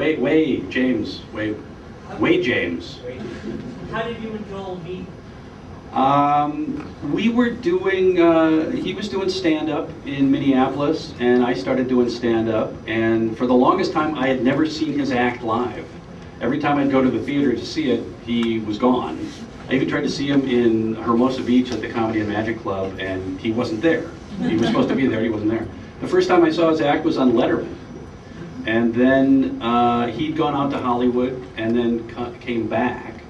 Wade James. Wade James. How did you and Joel meet? We were doing, he was doing stand-up in Minneapolis, and I started doing stand-up, and for the longest time I had never seen his act live. Every time I'd go to the theater to see it, he was gone. I even tried to see him in Hermosa Beach at the Comedy and Magic Club, and he wasn't there. He was supposed to be there, he wasn't there. The first time I saw his act was on Letterman. And then he'd gone out to Hollywood and then came back.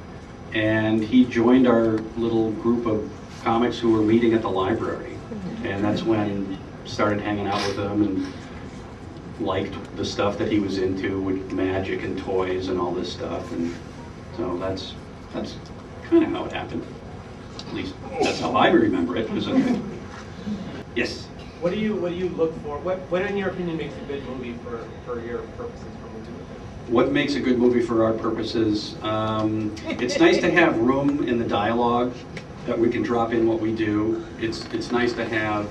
And he joined our little group of comics who were meeting at the library. And that's when I started hanging out with him and liked the stuff that he was into with magic and toys and all this stuff. And so that's kind of how it happened. At least that's how I remember it. Yes? What do you look for? What in your opinion makes a good movie for your purposes? What makes a good movie for our purposes? It's nice to have room in the dialogue that we can drop in what we do. It's nice to have,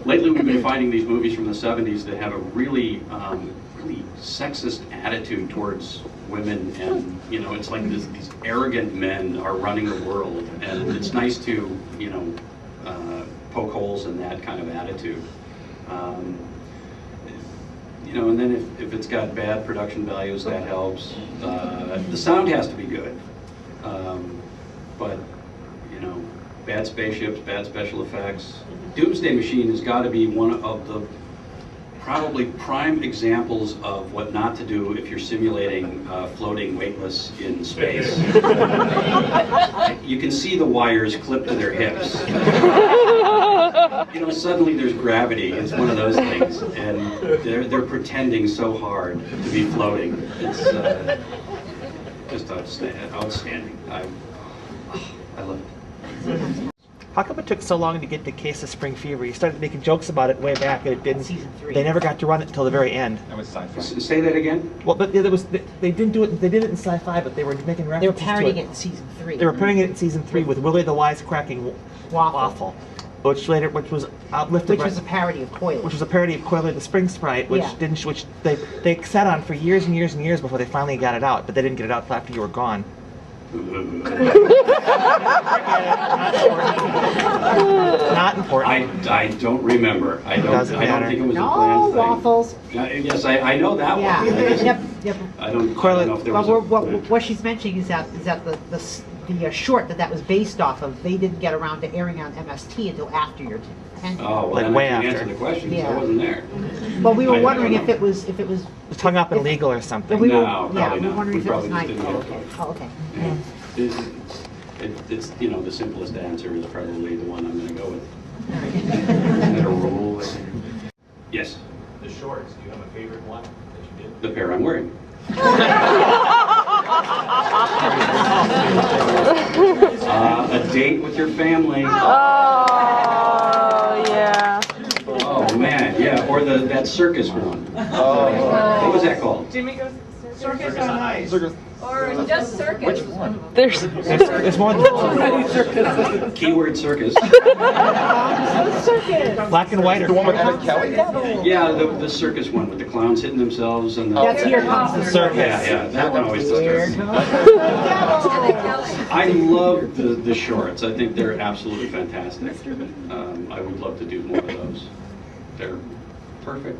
lately we've been finding these movies from the 70s that have a really sexist attitude towards women, and it's like these arrogant men are running the world, and it's nice to poke holes in that kind of attitude. And then if it's got bad production values, that helps. The sound has to be good, but bad spaceships, bad special effects. Doomsday Machine has got to be one of the probably prime examples of what not to do if you're simulating floating weightless in space. You can see the wires clipped to their hips. Suddenly there's gravity. It's one of those things, and they're pretending so hard to be floating. It's just outstanding. I love it. How come it took so long to get the Case of Spring Fever? You started making jokes about it way back, and it didn't. Season 3. They never got to run it until the very end. That was sci-fi. Say that again? Well, but there was they didn't do it. They did it in sci-fi, but they were making references. They were parodying to it in season 3. They were parodying it in season 3 with Willie the Wisecracking Waffle, which was uplifted. Which was a parody of Coily. Which was a parody of Coily the Spring Sprite, which which they sat on for years and years and years before they finally got it out, but they didn't get it out until after you were gone. Not important. I don't remember. I don't think it was a planned thing. Waffles. Yes, I know that one. Yep. I don't know if there was what she's mentioning is that the short that was based off of, they didn't get around to airing on MST until after your tenure. Oh, well, then I can answer the question, because I wasn't there. Well, we were wondering if it was It's hung up illegal or something. We were, No, probably we were not. wondering We if it was probably just didn't get Oh, okay. Yeah. It's the simplest answer is probably the one I'm going to go with. Isn't that a rule? Yes. The shorts, do you have a favorite one that you did? The pair I'm wearing. A date with your family. Oh, yeah. Oh man, yeah, or that circus one. What was that called? Jimmy goes circus on ice. Or just circus. Which one? There's more than Keyword circus. Black and white. The one with Emmett Kelly? Yeah, the circus one with the clowns hitting themselves and the... That's Here Comes the Circus. Yeah, that one always does. I love the shorts. I think they're absolutely fantastic. I would love to do more of those. They're perfect.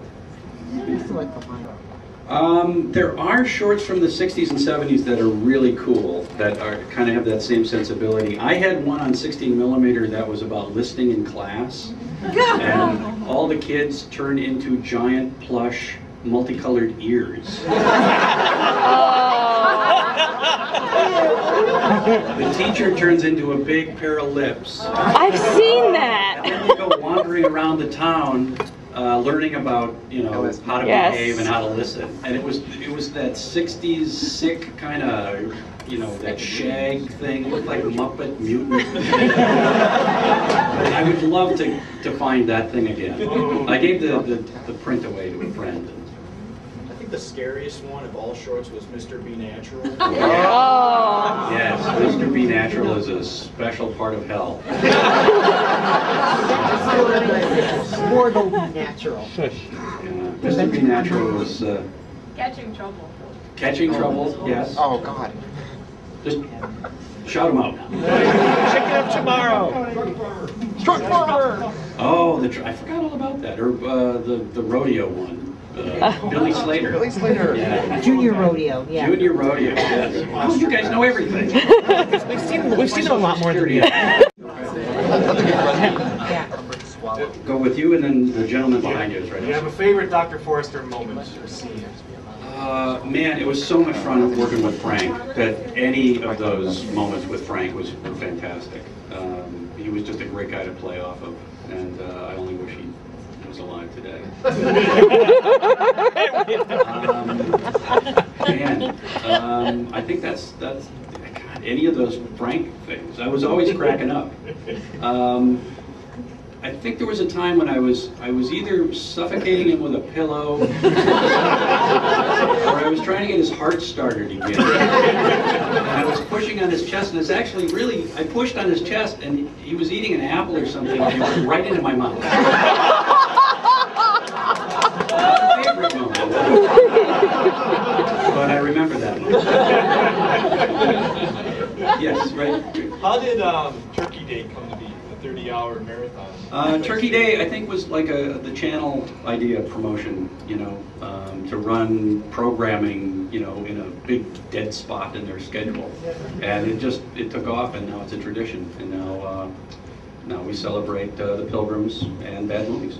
There are shorts from the 60s and 70s that are really cool, that kind of have that same sensibility. I had one on 16mm that was about listening in class, and all the kids turned into giant plush multicolored ears. The teacher turns into a big pair of lips. I've seen that. And then you go wandering around the town learning about how to behave and how to listen, and it was that 60s sick kind of that shag thing. It looked like Muppet Mutant. I would love to find that thing again. I gave the print away to a friend. I think the scariest one of all shorts was Mr. Be Natural. Oh. Yes, Mr. Be Natural is a special part of hell. More Be Natural. Mr. Be Natural was Catching trouble. Catching Trouble, yes. Oh God. Just shout them out. Chicken of tomorrow. Truck farmer. Oh, I forgot all about that. Or the rodeo one. Billy Slater. Billy Slater. Yeah. Junior rodeo, yeah. Junior rodeo. Yes. Oh, you guys know everything. We've seen them a lot more than you. Yeah. Go with you, and then the gentleman behind you is right Do you have now. a favorite Dr. Forrester moment or scene? Man, it was so much fun working with Frank that any of those moments with Frank were fantastic. He was just a great guy to play off of, and I only wish he was alive today. I think that's God, any of those Frank things. I was always cracking up. I think there was a time when I was either suffocating him with a pillow, or I was trying to get his heart started again. And I was pushing on his chest, and it's actually really, I pushed on his chest, and he was eating an apple or something, and it went right into my mouth. My favorite moment. But I remember that moment. Yes, right. How did Turkey Day come to be, the 30-hour marathon? Turkey Day, I think, was like the channel idea promotion, to run programming, in a big dead spot in their schedule. And it took off, and now it's a tradition. And now we celebrate the pilgrims and bad movies.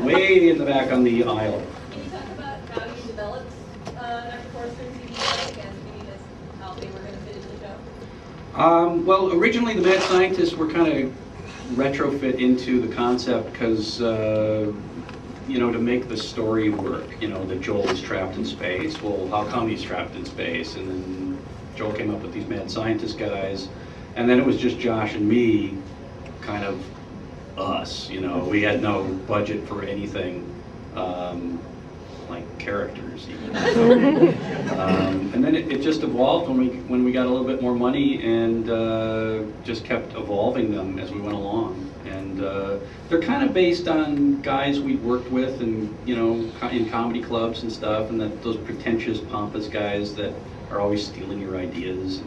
Way in the back on the aisle. Can you talk about how you developed Dr. Forrester's TV show and maybe just how they were going to fit into the show? Well, originally the Mad Scientists were kind of retrofit into the concept because, to make the story work, that Joel is trapped in space. Well, how come he's trapped in space? And then Joel came up with these Mad Scientist guys. And then it was just Josh and me, kind of us, we had no budget for anything, like characters even. And then it just evolved when we got a little bit more money, and just kept evolving them as we went along. And they're kind of based on guys we've worked with, and in comedy clubs and stuff, and those pretentious, pompous guys that are always stealing your ideas.